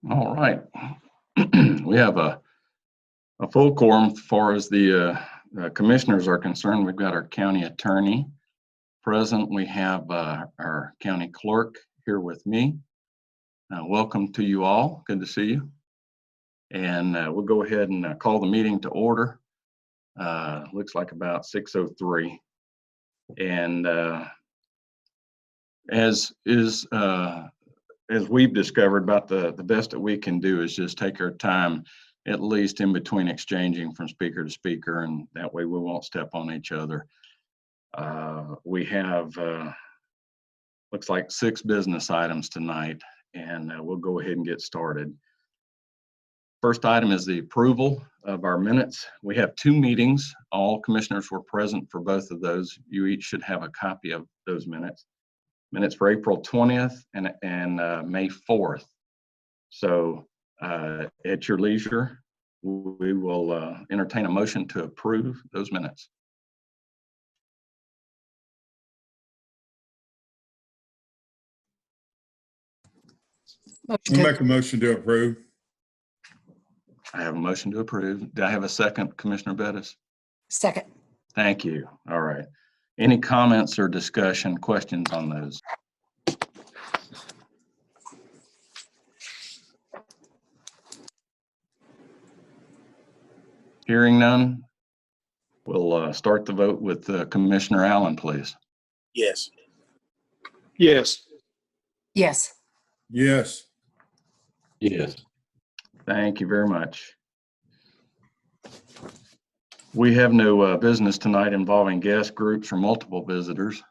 All right. We have a full quorum as far as the commissioners are concerned. We've got our county attorney present. We have our county clerk here with me. Welcome to you all. Good to see you. And we'll go ahead and call the meeting to order. Looks like about 6:03. And as we've discovered, about the best that we can do is just take our time, at least in between exchanging from speaker to speaker, and that way we won't step on each other. We have, looks like 6 business items tonight, and we'll go ahead and get started. First item is the approval of our minutes. We have 2 meetings. All commissioners were present for both of those. You each should have a copy of those minutes. Minutes for April 20th and May 4th. So at your leisure, we will entertain a motion to approve those minutes. I'll make a motion to approve. I have a motion to approve. Do I have a second, Commissioner Bettis? Second. Thank you. All right. Any comments or discussion, questions on those? Hearing none, we'll start the vote with Commissioner Allen, please. Yes. Yes. Yes. Yes. Yes. Thank you very much. We have no business tonight involving guest groups or multiple visitors.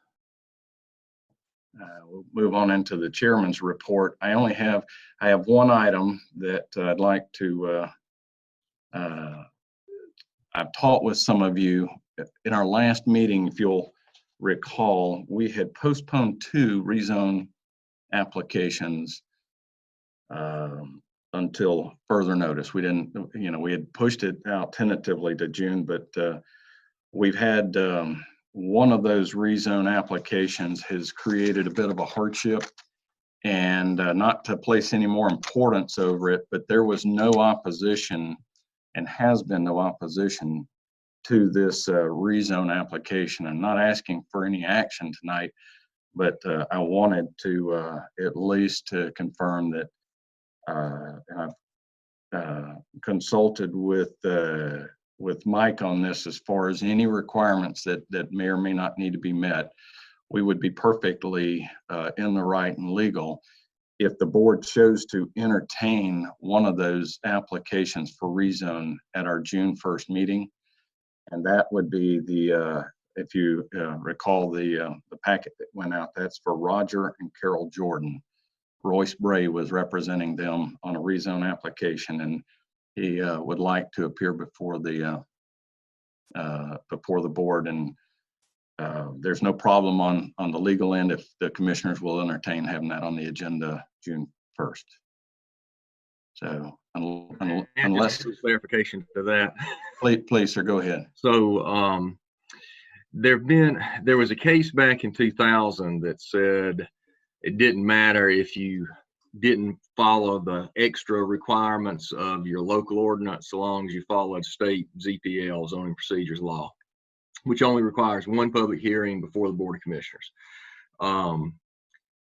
We'll move on into the chairman's report. I have one item that I'd like to, I've talked with some of you in our last meeting. If you'll recall, we had postponed 2 rezone applications until further notice. We didn't, we had pushed it out tentatively to June, but we've had one of those rezone applications has created a bit of a hardship, and not to place any more importance over it, but there was no opposition and has been no opposition to this rezone application. I'm not asking for any action tonight, but I wanted to at least to confirm that I've consulted with Mike on this as far as any requirements that may or may not need to be met. We would be perfectly in the right and legal if the board chose to entertain one of those applications for rezone at our June 1st meeting. And that would be the, if you recall the packet that went out, that's for Roger and Carol Jordan. Royce Bray was representing them on a rezone application, and he would like to appear before the board. And there's no problem on the legal end if the commissioners will entertain having that on the agenda June 1st. So unless Clarification to that. Please, sir, go ahead. So there was a case back in 2000 that said it didn't matter if you didn't follow the extra requirements of your local ordinance, so long as you followed state ZPL, zoning procedures law, which only requires 1 public hearing before the Board of Commissioners.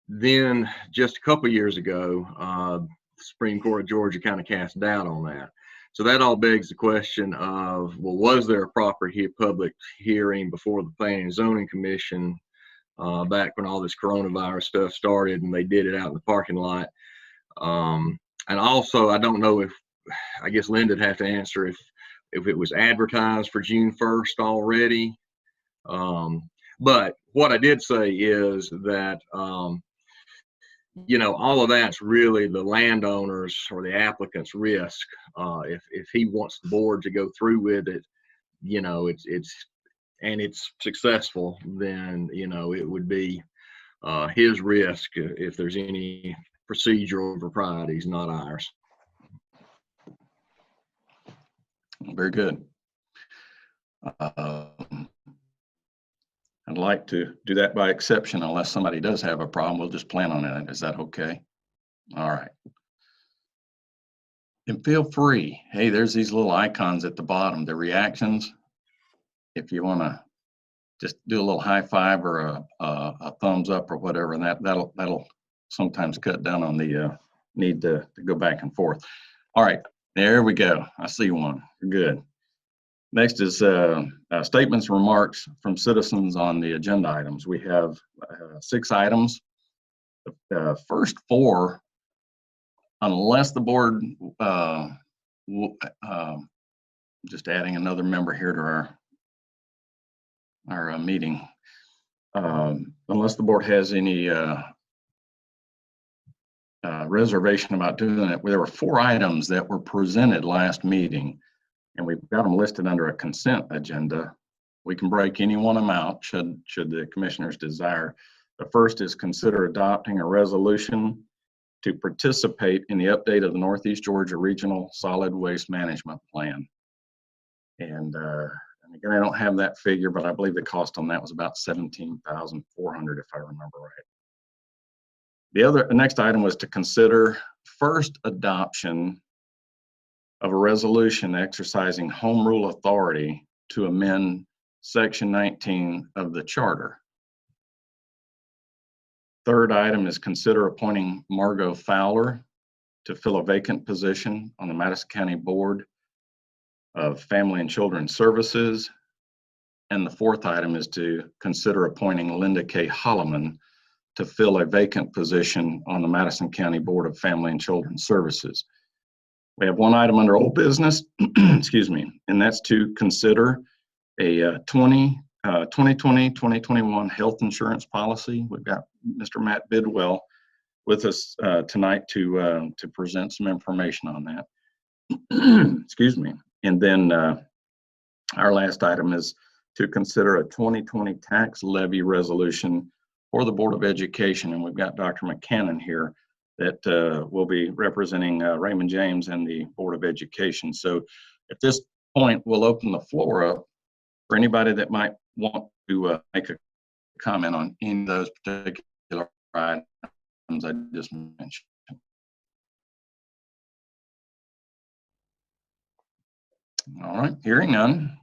Then just a couple of years ago, the Supreme Court of Georgia kind of cast doubt on that. So that all begs the question of, well, was there a proper public hearing before the Planning and Zoning Commission back when all this coronavirus stuff started and they did it out in the parking lot? And also, I don't know if, I guess Linda would have to answer if it was advertised for June 1st already. But what I did say is that, all of that's really the landowners or the applicant's risk. If he wants the board to go through with it, it's successful, then, it would be his risk if there's any procedural improprieties, not ours. Very good. I'd like to do that by exception unless somebody does have a problem. We'll just plan on it. Is that okay? All right. And feel free. Hey, there's these little icons at the bottom, the reactions. If you want to just do a little high five or a thumbs up or whatever, and that'll sometimes cut down on the need to go back and forth. All right, there we go. I see one. Good. Next is statements and remarks from citizens on the agenda items. We have 6 items. The first 4, unless the board, just adding another member here to our meeting, unless the board has any reservation about doing it. There were 4 items that were presented last meeting, and we've got them listed under a consent agenda. We can break any one of them out should the commissioners desire. The first is consider adopting a resolution to participate in the update of the Northeast Georgia Regional Solid Waste Management Plan. And again, I don't have that figure, but I believe the cost on that was about $17,400, if I remember right. The next item was to consider first adoption of a resolution exercising home rule authority to amend Section 19 of the Charter. Third item is consider appointing Margot Fowler to fill a vacant position on the Madison County Board of Family and Children's Services. And the fourth item is to consider appointing Linda K. Holloman to fill a vacant position on the Madison County Board of Family and Children's Services. We have one item under old business, excuse me, and that's to consider a 2020-2021 health insurance policy. We've got Mr. Matt Bidwell with us tonight to present some information on that. Excuse me. And then our last item is to consider a 2020 tax levy resolution for the Board of Education. And we've got Dr. McCannon here that will be representing Raymond James and the Board of Education. So at this point, we'll open the floor up for anybody that might want to make a comment on any of those particular items I just mentioned. All right, hearing none,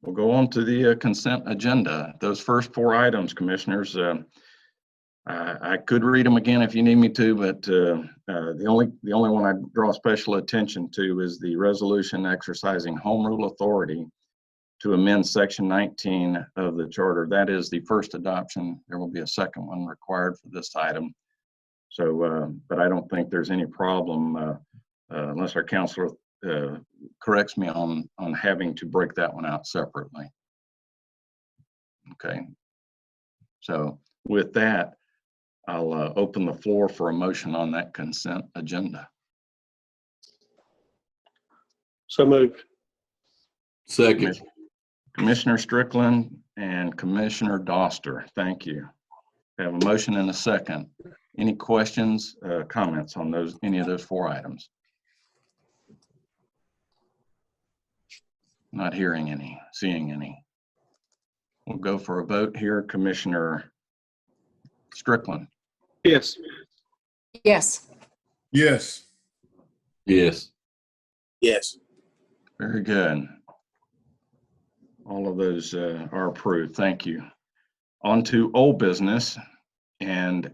we'll go on to the consent agenda. Those first 4 items, commissioners, I could read them again if you need me to, but the only one I draw special attention to is the resolution exercising home rule authority to amend Section 19 of the Charter. That is the first adoption. There will be a second one required for this item. So, but I don't think there's any problem unless our counselor corrects me on having to break that one out separately. Okay. So with that, I'll open the floor for a motion on that consent agenda. So moved. Second. Commissioner Strickland and Commissioner Doster, thank you. We have a motion and a second. Any questions, comments on any of those 4 items? Not hearing any, seeing any. We'll go for a vote here. Commissioner Strickland. Yes. Yes. Yes. Yes. Yes. Very good. All of those are approved. Thank you. On to old business, and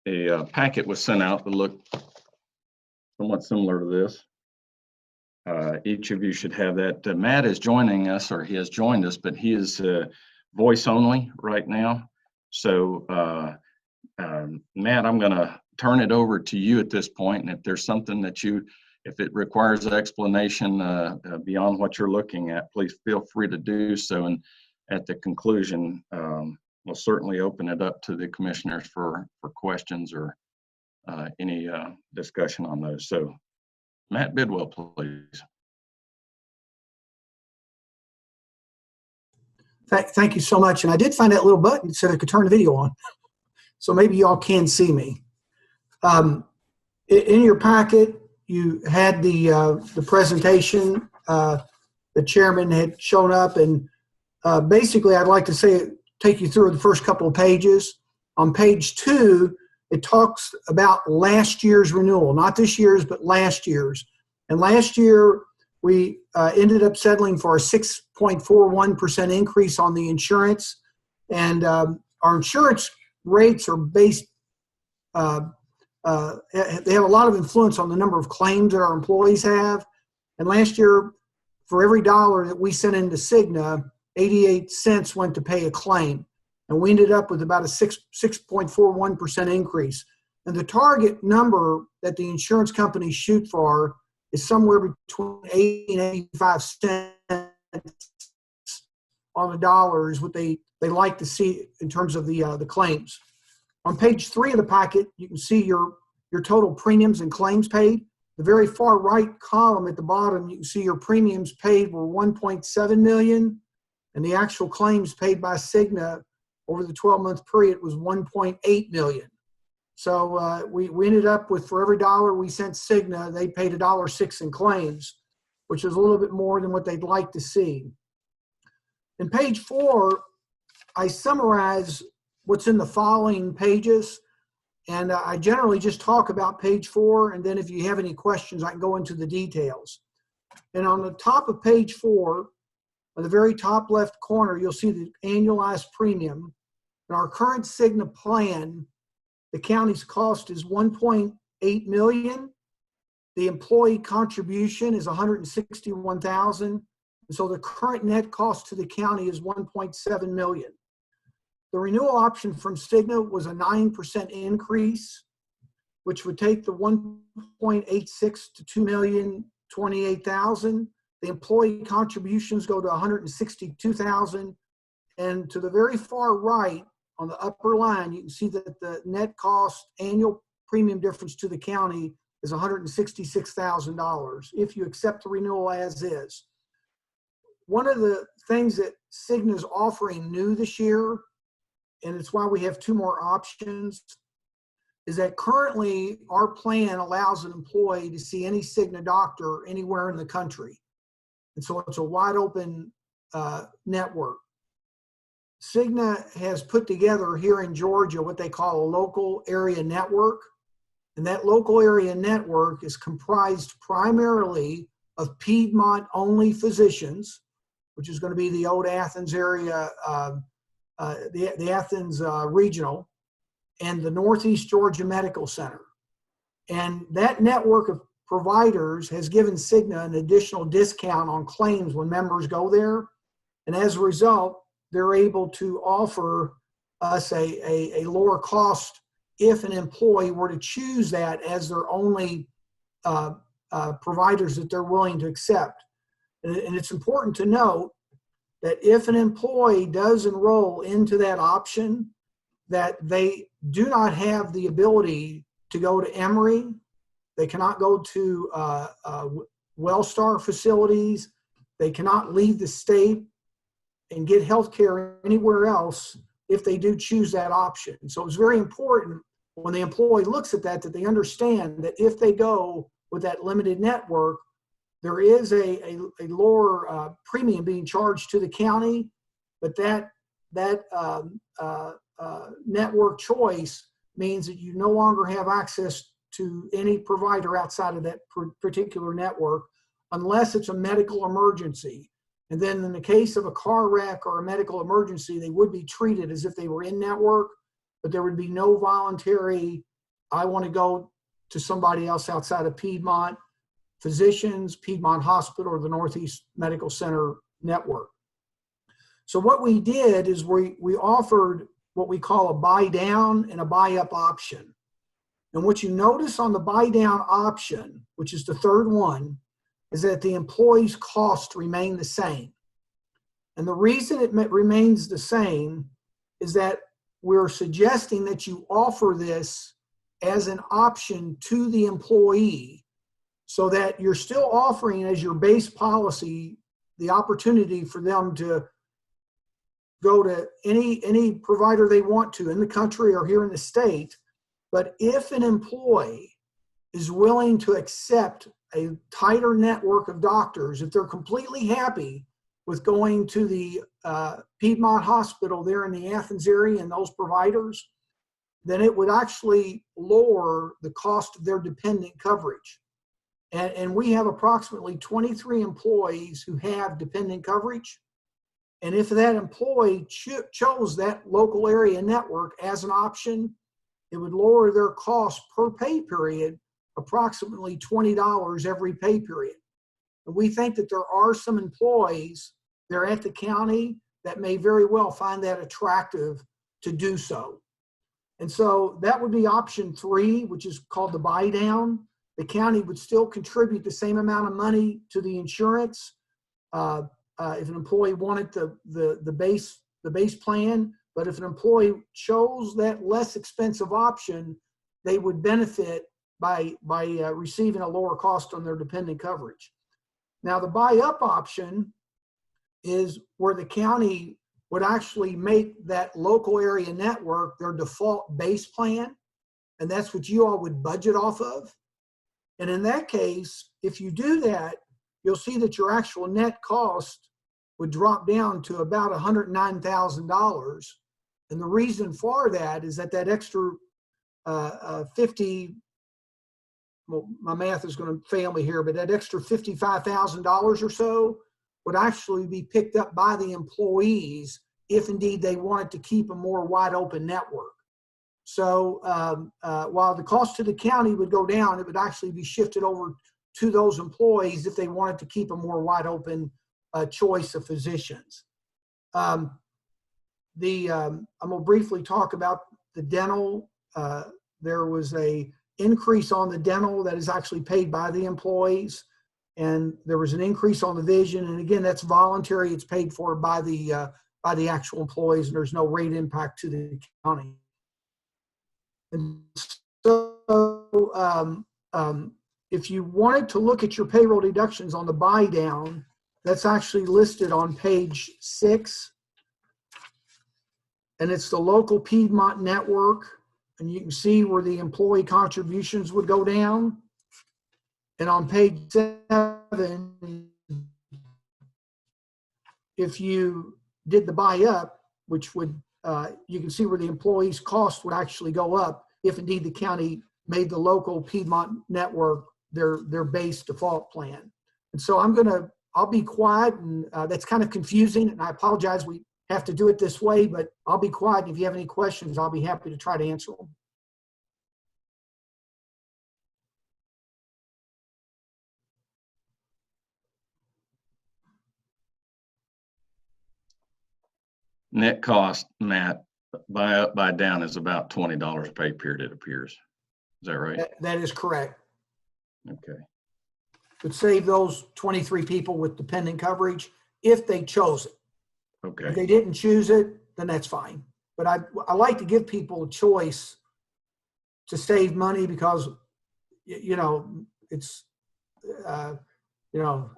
a packet was sent out that looked somewhat similar to this. Each of you should have that. Matt is joining us, or he has joined us, but he is voice only right now. So Matt, I'm going to turn it over to you at this point, and if there's something that if it requires explanation beyond what you're looking at, please feel free to do so. And at the conclusion, we'll certainly open it up to the commissioners for questions or any discussion on those. So Matt Bidwell, please. Thank you so much. And I did find that little button that said I could turn the video on. So maybe y'all can see me. In your packet, you had the presentation. The chairman had shown up, and basically I'd like to take you through the first couple of pages. On page 2, it talks about last year's renewal, not this year's, but last year's. And last year, we ended up settling for a 6.41% increase on the insurance. And our insurance rates are based, they have a lot of influence on the number of claims that our employees have. And last year, for every dollar that we sent into Cigna, 88 cents went to pay a claim. And we ended up with about a 6.41% increase. And the target number that the insurance companies shoot for is somewhere between 80 and 85 cents on the dollar is what they like to see in terms of the claims. On page 3 of the packet, you can see your total premiums and claims paid. The very far right column at the bottom, you can see your premiums paid were 1.7 million, and the actual claims paid by Cigna over the 12-month period was 1.8 million. So we ended up with, for every dollar we sent Cigna, they paid $1.06 in claims, which is a little bit more than what they'd like to see. In page 4, I summarize what's in the following pages, and I generally just talk about page 4, and then if you have any questions, I can go into the details. And on the top of page 4, on the very top left corner, you'll see the annualized premium. In our current Cigna plan, the county's cost is $1.8 million. The employee contribution is $161,000. And so the current net cost to the county is $1.7 million. The renewal option from Cigna was a 9% increase, which would take the 1.86 to $2,028,000. The employee contributions go to $162,000. And to the very far right, on the upper line, you can see that the net cost annual premium difference to the county is $166,000 if you accept the renewal as is. One of the things that Cigna is offering new this year, and it's why we have 2 more options, is that currently our plan allows an employee to see any Cigna doctor anywhere in the country. And so it's a wide open network. Cigna has put together here in Georgia what they call a local area network. And that local area network is comprised primarily of Piedmont-only physicians, which is going to be the old Athens area, the Athens regional, and the Northeast Georgia Medical Center. And that network of providers has given Cigna an additional discount on claims when members go there. And as a result, they're able to offer us a lower cost if an employee were to choose that as their only providers that they're willing to accept. And it's important to note that if an employee does enroll into that option, that they do not have the ability to go to Emory. They cannot go to Wellstar facilities. They cannot leave the state and get health care anywhere else if they do choose that option. So it's very important when the employee looks at that they understand that if they go with that limited network, there is a lower premium being charged to the county, but that network choice means that you no longer have access to any provider outside of that particular network unless it's a medical emergency. And then in the case of a car wreck or a medical emergency, they would be treated as if they were in network, but there would be no voluntary, I want to go to somebody else outside of Piedmont Physicians, Piedmont Hospital, or the Northeast Medical Center network. So what we did is we offered what we call a buy down and a buy up option. And what you notice on the buy down option, which is the third one, is that the employee's costs remain the same. And the reason it remains the same is that we're suggesting that you offer this as an option to the employee so that you're still offering as your base policy the opportunity for them to go to any provider they want to in the country or here in the state. But if an employee is willing to accept a tighter network of doctors, if they're completely happy with going to the Piedmont Hospital there in the Athens area and those providers, then it would actually lower the cost of their dependent coverage. And we have approximately 23 employees who have dependent coverage. And if that employee chose that local area network as an option, it would lower their cost per pay period approximately $20 every pay period. And we think that there are some employees there at the county that may very well find that attractive to do so. And so that would be option 3, which is called the buy down. The county would still contribute the same amount of money to the insurance if an employee wanted the base plan. But if an employee chose that less expensive option, they would benefit by receiving a lower cost on their dependent coverage. Now, the buy up option is where the county would actually make that local area network their default base plan, and that's what you all would budget off of. And in that case, if you do that, you'll see that your actual net cost would drop down to about $109,000. And the reason for that is that extra 50, well, my math is going to fail me here, but that extra $55,000 or so would actually be picked up by the employees if indeed they wanted to keep a more wide open network. So while the cost to the county would go down, it would actually be shifted over to those employees if they wanted to keep a more wide open choice of physicians. I'm going to briefly talk about the dental. There was a increase on the dental that is actually paid by the employees, and there was an increase on the vision. And again, that's voluntary; it's paid for by the actual employees, and there's no rate impact to the county. And so, if you wanted to look at your payroll deductions on the buy down, that's actually listed on page 6. And it's the local Piedmont network. And you can see where the employee contributions would go down. And on page 7, if you did the buy up, which would, you can see where the employee's cost would actually go up if indeed the county made the local Piedmont network their base default plan. And so I'll be quiet, and that's kind of confusing, and I apologize we have to do it this way, but I'll be quiet. If you have any questions, I'll be happy to try to answer them. Net cost, Matt, buy up, buy down is about $20 pay period, it appears. Is that right? That is correct. Okay. Would save those 23 people with dependent coverage if they chose it. Okay. If they didn't choose it, then that's fine. But I like to give people a choice to save money because, it's, I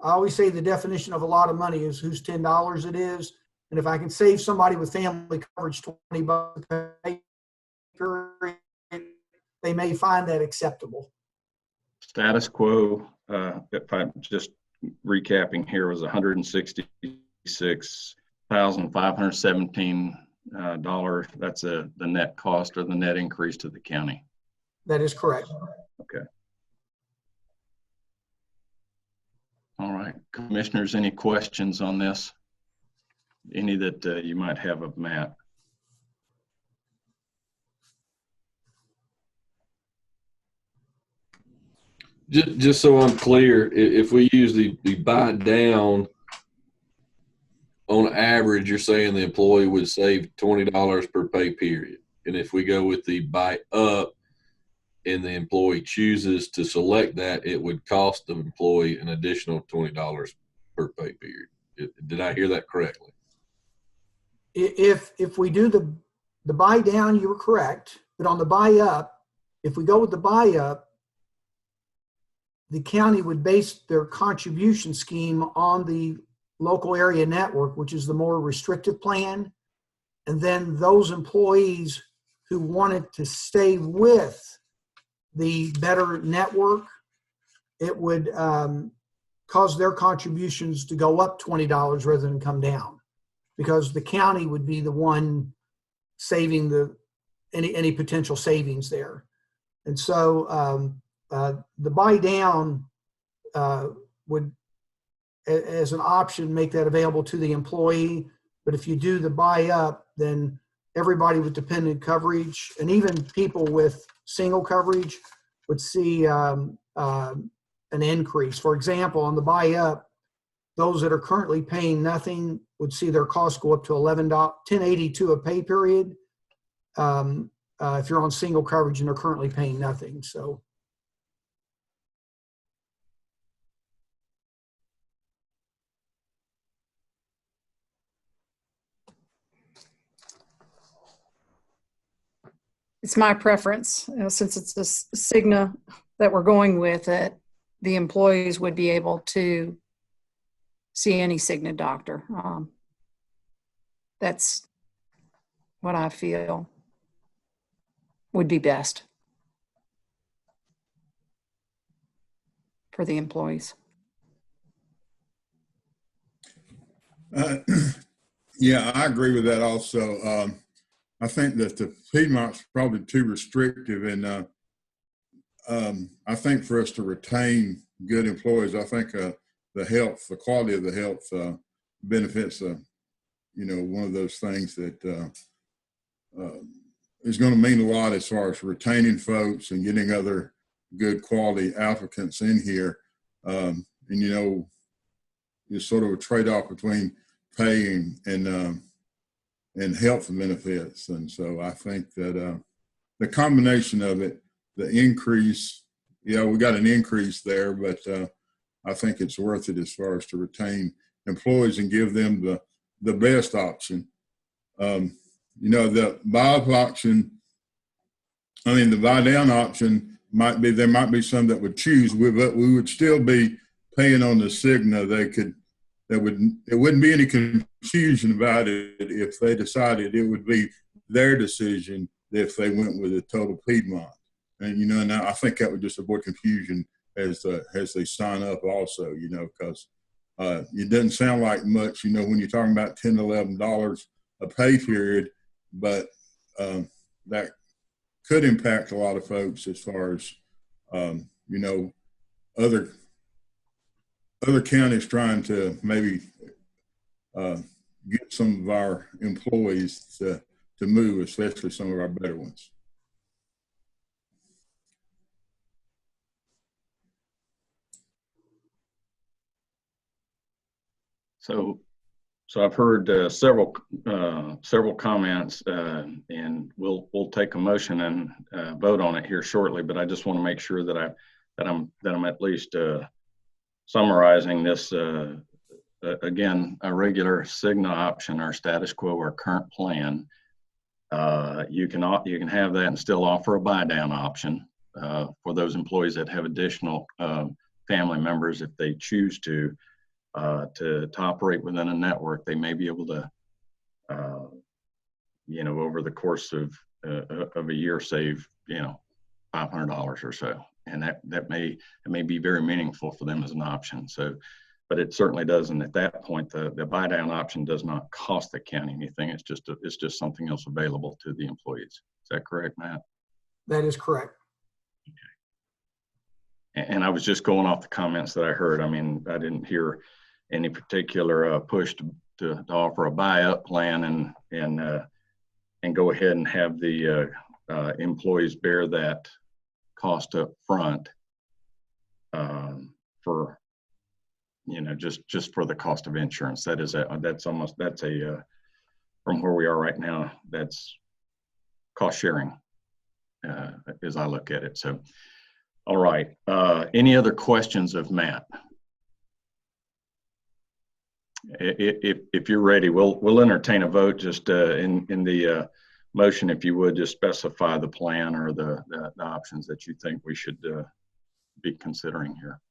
always say the definition of a lot of money is whose $10 it is. And if I can save somebody with family coverage $20 a pay period, they may find that acceptable. Status quo, if I'm just recapping here, was $166,517. That's the net cost or the net increase to the county. That is correct. Okay. All right, commissioners, any questions on this? Any that you might have of Matt? Just so I'm clear, if we use the buy down, on average, you're saying the employee would save $20 per pay period. And if we go with the buy up and the employee chooses to select that, it would cost the employee an additional $20 per pay period. Did I hear that correctly? If we do the buy down, you were correct. But on the buy up, if we go with the buy up, the county would base their contribution scheme on the local area network, which is the more restrictive plan. And then those employees who wanted to stay with the better network, it would cause their contributions to go up $20 rather than come down, because the county would be the one saving any potential savings there. And so the buy down would, as an option, make that available to the employee. But if you do the buy up, then everybody with dependent coverage and even people with single coverage would see an increase. For example, on the buy up, those that are currently paying nothing would see their costs go up to $10.82 a pay period. If you're on single coverage and they're currently paying nothing. So. It's my preference, since it's a Cigna that we're going with, that the employees would be able to see any Cigna doctor. That's what I feel would be best for the employees. Yeah, I agree with that also. I think that the Piedmont's probably too restrictive, and I think for us to retain good employees, I think the quality of the health benefits, one of those things that is going to mean a lot as far as retaining folks and getting other good quality applicants in here. And it's sort of a trade-off between paying and health benefits. And so I think that the combination of it, the increase, we got an increase there, but I think it's worth it as far as to retain employees and give them the best option. The buy-up option, the buy-down option there might be some that would choose, but we would still be paying on the Cigna. There wouldn't be any confusion about it if they decided it would be their decision if they went with a total Piedmont. And, and I think that would just avoid confusion as they sign up also, because it doesn't sound like much, when you're talking about $10 to $11 a pay period, but that could impact a lot of folks as far as, other counties trying to maybe get some of our employees to move, especially some of our better ones. So I've heard several comments, and we'll take a motion and vote on it here shortly. But I just want to make sure that I'm at least summarizing this. Again, a regular Cigna option, our status quo, our current plan. You can have that and still offer a buy down option for those employees that have additional family members if they choose to operate within a network. They may be able to, over the course of a year, save $500 or so, and that may be very meaningful for them as an option. So, but it certainly doesn't. At that point, the buy down option does not cost the county anything. It's just something else available to the employees. Is that correct, Matt? That is correct. Okay. And I was just going off the comments that I heard. I didn't hear any particular push to offer a buy-up plan and go ahead and have the employees bear that cost up front for just for the cost of insurance. That's from where we are right now, that's cost sharing as I look at it. So, all right. Any other questions of Matt? If you're ready, we'll entertain a vote. Just in the motion, if you would, just specify the plan or the options that you think we should be considering here.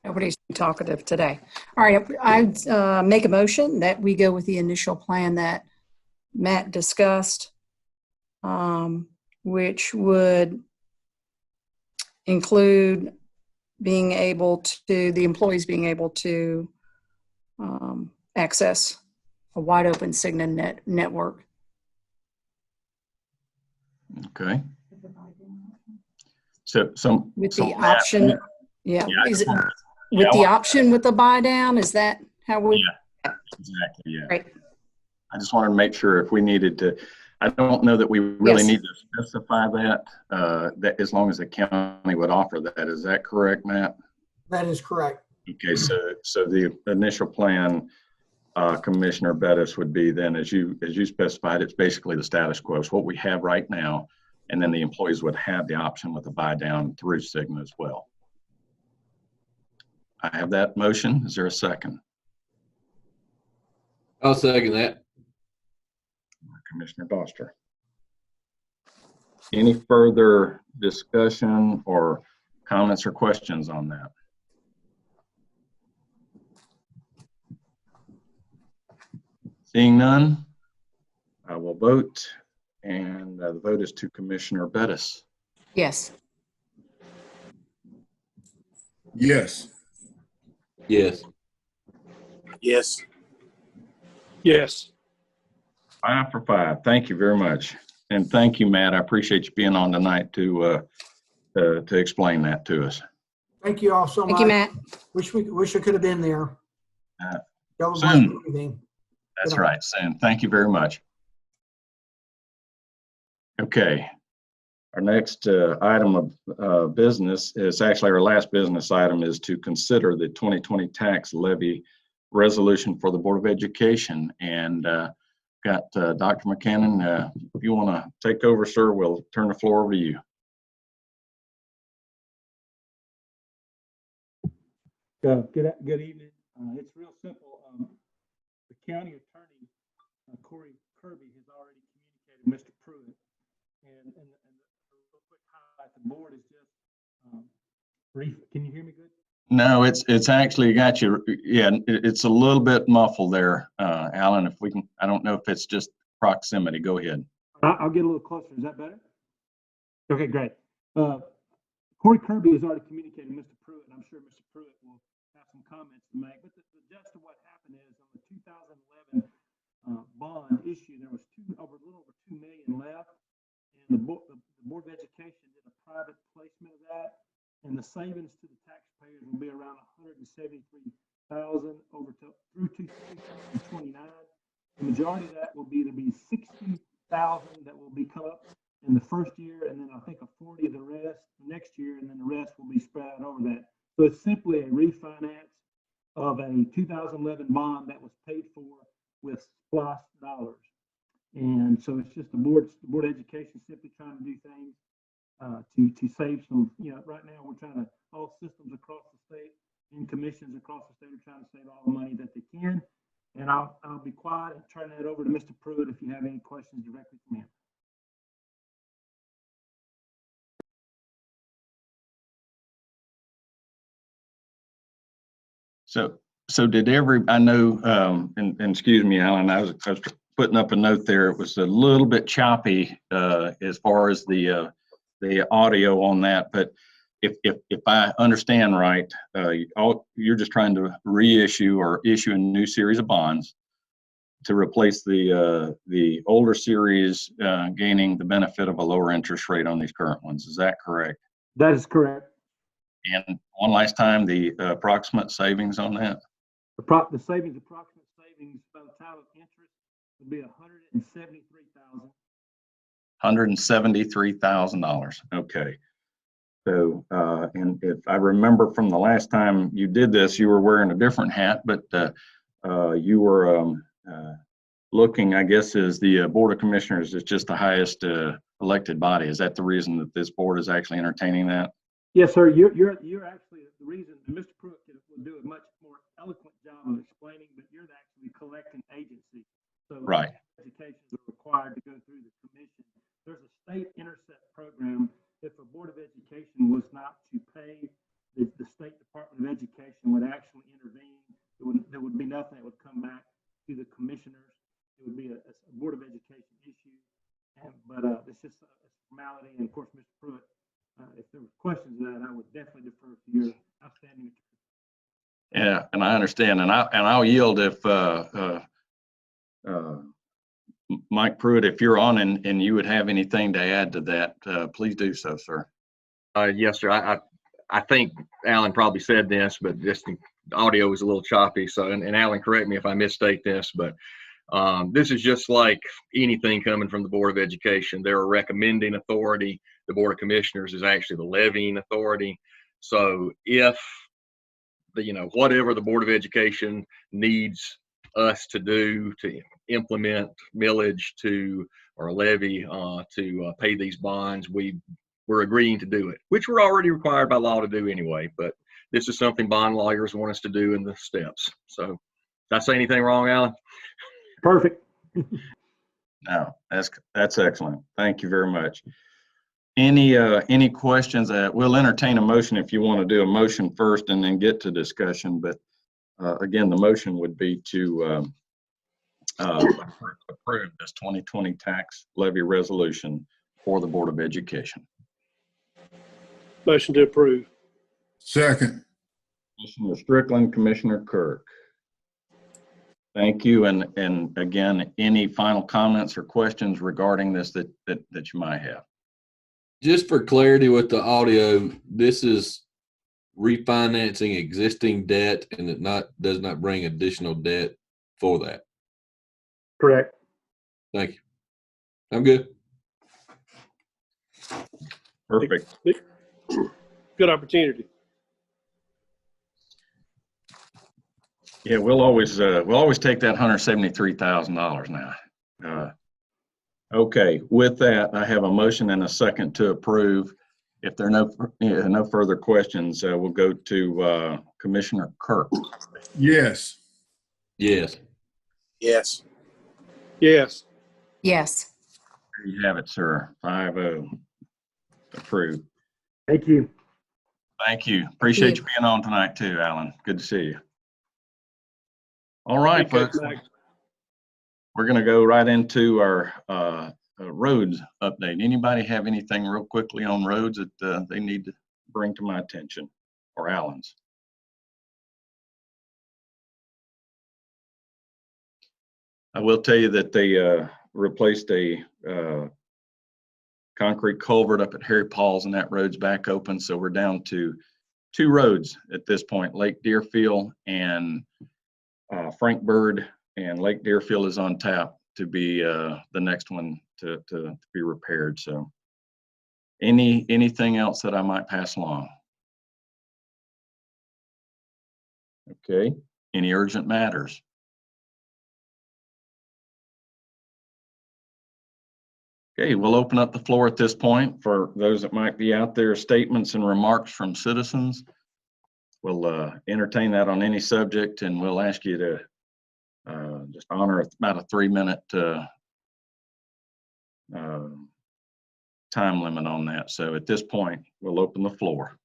Nobody's talkative today. All right, I'd make a motion that we go with the initial plan that Matt discussed, which would include the employees being able to access a wide open Cigna network. Okay. So With so the Matt, option, yeah, yeah, I is just it wanted- with I the want- option with the buy down? Is that how we? Yeah. exactly, yeah. Right. I just wanted to make sure if we needed to, I don't know that we really Yes. need to specify that, that as long as the county would offer that. Is that correct, Matt? That is correct. Okay, so the initial plan, Commissioner Bettis, would be then, as you specified, it's basically the status quo. It's what we have right now, and then the employees would have the option with the buy down through Cigna as well. I have that motion. Is there a second? I'll second that. Commissioner Doster. Any further discussion or comments or questions on that? Seeing none, I will vote, and the vote is to Commissioner Bettis. Yes. Yes. Yes. Yes. Yes. 5 for 5. Thank you very much. And thank you, Matt. I appreciate you being on tonight to explain that to us. Thank you all so much. Thank you, Matt. Wish I could have been there. Y'all have a Soon. good evening. That's Good night. right, Sam. Thank you very much. Okay. Our next item of business is actually our last business item, is to consider the 2020 tax levy resolution for the Board of Education. And got Dr. McCannon. If you want to take over, sir, we'll turn the floor over to you. Good evening. It's real simple. The county attorney, Corey Kirby, has already communicated with Mr. Pruitt. And a real quick highlight, the board is just brief. Can you hear me good? No, it's actually got you. Yeah, it's a little bit muffled there, Alan. If we can, I don't know if it's just proximity. Go ahead. I'll get a little closer. Is that better? Okay, great. Corey Kirby has already communicated with Mr. Pruitt, and I'm sure Mr. Pruitt will have some comments to make. But the gist of what happened is on the 2011 bond issue, there was a little over $2 million left, and the Board of Education did a private placement of that, and the savings to the taxpayers will be around $173,000 through 2029. The majority of that will be $60,000 that will be come up in the first year, and then I think 40 of the rest next year, and then the rest will be spread out over that. So it's simply a refinance of a 2011 bond that was paid for with SPLOST dollars. And so it's just the Board of Education simply trying to do things to save some, right now we're trying to, all systems across the state and commissions across the state are trying to save all the money that they can. And I'll be quiet and turn that over to Mr. Pruitt if you have any questions directly from him. So did I know, and excuse me, Alan, I was putting up a note there. It was a little bit choppy as far as the audio on that. But if I understand right, you're just trying to reissue or issue a new series of bonds to replace the older series, gaining the benefit of a lower interest rate on these current ones. Is that correct? That is correct. And one last time, the approximate savings on that? The approximate savings by the time of interest will be $173,000. $173,000. Okay. So, and if I remember from the last time you did this, you were wearing a different hat, but you were looking, I guess, as the Board of Commissioners is just the highest elected body. Is that the reason that this board is actually entertaining that? Yes, sir. You're actually the reason. Mr. Pruitt will do a much more eloquent job of explaining, but you're actually collecting agency. So Right. Educations are required to go through the commission. There's a state intercept program. If a Board of Education was not to pay, the State Department of Education would actually intervene. There would be nothing that would come back to the commissioners. It would be a Board of Education Mr. Pruitt, if there were questions of that, I would definitely defer to your outstanding. Yeah, and I understand, and I'll yield if Mike Pruitt, if you're on and you would have anything to add to that, please do so, sir. Yes, sir. I think Alan probably said this, but just the audio was a little choppy. So, and Alan, correct me if I misstate this, but this is just like anything coming from the Board of Education. They're a recommending authority. The Board of Commissioners is actually the levying authority. So if whatever the Board of Education needs us to do to implement millage or a levy to pay these bonds, we're agreeing to do it, which we're already required by law to do anyway. But this is something bond lawyers want us to do in the steps. So, did I say anything wrong, Alan? Perfect. No, that's excellent. Thank you very much. Any questions? We'll entertain a motion if you want to do a motion first and then get to discussion. But again, the motion would be to approve this 2020 tax levy resolution for the Board of Education. Motion to approve. Second. Commissioner Strickland, Commissioner Kirk. Thank you. And again, any final comments or questions regarding this that you might have? Just for clarity with the audio, this is refinancing existing debt, and it does not bring additional debt for that. Correct. Thank you. I'm good. Perfect. Good opportunity. Yeah, we'll always take that $173,000 now. Okay, with that, I have a motion and a second to approve. If there are no further questions, we'll go to Commissioner Kirk. Yes. Yes. Yes. Yes. Yes. There you have it, sir. 5-0. Approved. Thank you. Thank you. Appreciate you being on tonight too, Alan. Good to see you. All right, folks. We're going to go right into our roads update. Anybody have anything real quickly on roads that they need to bring to my attention, or Alan's? I will tell you that they replaced a concrete culvert up at Harry Paul's, and that road's back open. So we're down to 2 roads at this point, Lake Deerfield and Frank Bird, and Lake Deerfield is on tap to be the next one to be repaired. So anything else that I might pass along? Okay, any urgent matters? Okay, we'll open up the floor at this point for those that might be out there, statements and remarks from citizens. We'll entertain that on any subject, and we'll ask you to just honor about a 3-minute time limit on that. So at this point, we'll open the floor.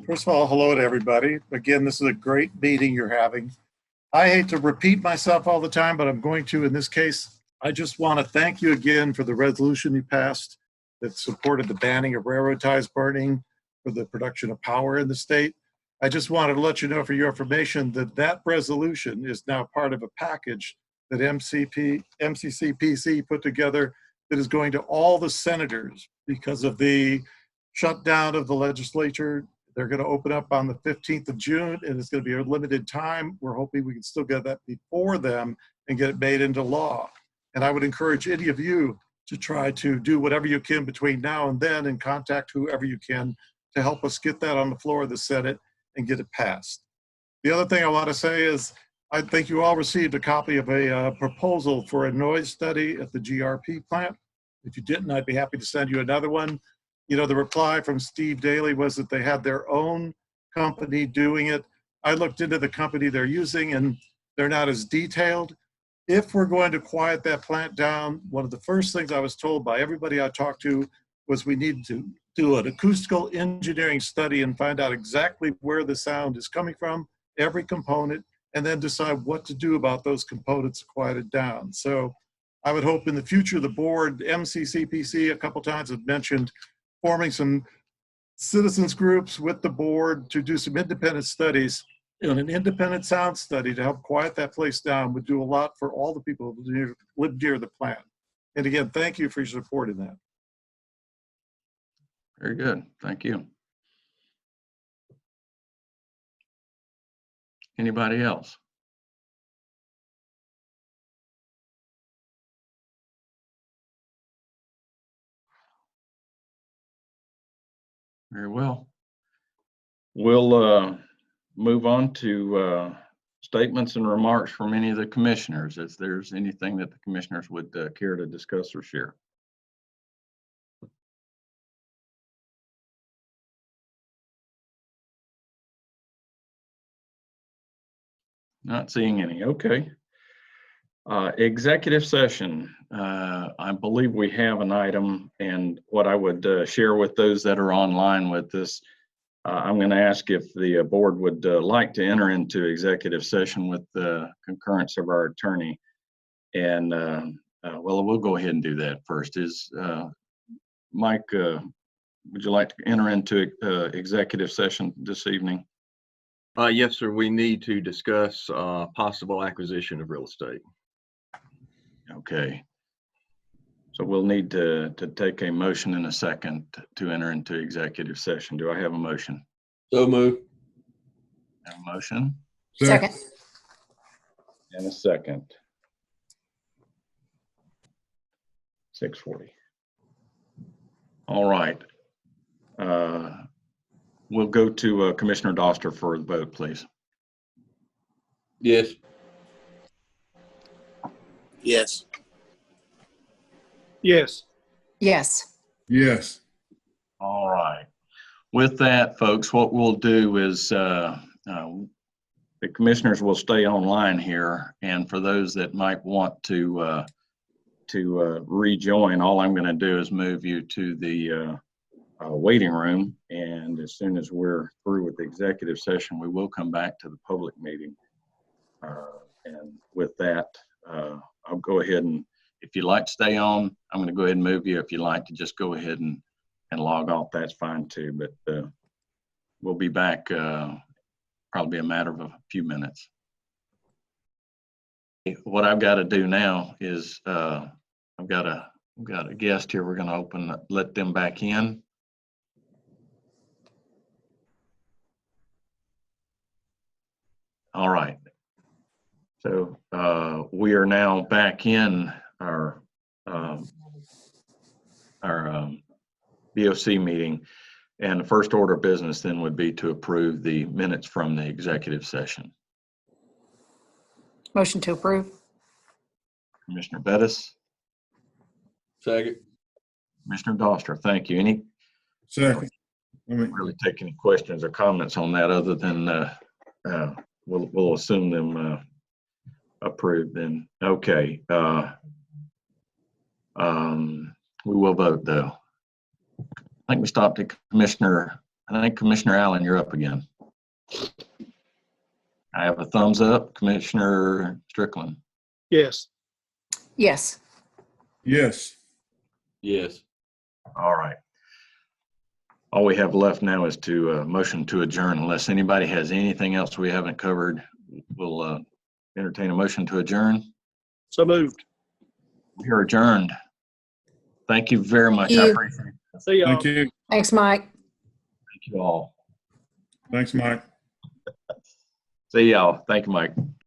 First of all, hello to everybody. Again, this is a great meeting you're having. I hate to repeat myself all the time, but I'm going to in this case. I just want to thank you again for the resolution you passed that supported the banning of railroad ties burning for the production of power in the state. I just wanted to let you know for your information that that resolution is now part of a package that MCCPC put together that is going to all the senators because of the shutdown of the legislature. They're going to open up on the 15th of June, and it's going to be a limited time. We're hoping we can still get that before them and get it made into law. And I would encourage any of you to try to do whatever you can between now and then and contact whoever you can to help us get that on the floor of the Senate and get it passed. The other thing I want to say is I think you all received a copy of a proposal for a noise study at the GRP plant. If you didn't, I'd be happy to send you another one. You know, the reply from Steve Daly was that they had their own company doing it. I looked into the company they're using, and they're not as detailed. If we're going to quiet that plant down, one of the first things I was told by everybody I talked to was we need to do an acoustical engineering study and find out exactly where the sound is coming from every component, and then decide what to do about those components to quiet it down. So I would hope in the future, the board, MCCPC a couple times have mentioned forming some citizens groups with the board to do some independent studies. An independent sound study to help quiet that place down would do a lot for all the people who live near the plant. And again, thank you for your support in that. Very good. Thank you. Anybody else? Very well. We'll move on to statements and remarks from any of the commissioners, if there's anything that the commissioners would care to discuss or share. Not seeing any. Okay. Executive session. I believe we have an item, and what I would share with those that are online with this, I'm going to ask if the board would like to enter into executive session with the concurrence of our attorney. And well, we'll go ahead and do that first. Is Mike, would you like to enter into executive session this evening? Yes, sir. We need to discuss possible acquisition of real estate. Okay. So we'll need to take a motion in a second to enter into executive session. Do I have a motion? So move. Have a motion Second. and a second. 6:40. All right. We'll go to Commissioner Doster for the vote, please. Yes. Yes. Yes. Yes. Yes. All right. With that, folks, what we'll do is the commissioners will stay online here, and for those that might want to rejoin, all I'm going to do is move you to the waiting room, and as soon as we're through with the executive session, we will come back to the public meeting. And with that, I'll go ahead and, if you'd like to stay on, I'm going to go ahead and move you. If you'd like to just go ahead and log off, that's fine too. But we'll be back probably a matter of a few minutes. What I've got to do now is I've got a guest here. We're going to let them back in. All right. So we are now back in our BOC meeting, and the first order of business then would be to approve the minutes from the executive session. Motion to approve. Commissioner Bettis, Second. Commissioner Doster, thank you. Any Second. really take any questions or comments on that other than we'll assume them approved then. Okay. We will vote though. I think we stopped at Commissioner Allen, you're up again. I have a thumbs up. Commissioner Strickland. Yes. Yes. Yes. Yes. All right. All we have left now is to motion to adjourn. Unless anybody has anything else we haven't covered, we'll entertain a motion to adjourn. So moved. We are adjourned. Thank you very much. I appreciate it. See y'all. Thank you. Thanks, Mike. Thank you all. Thanks, Mike. See y'all. Thank you, Mike.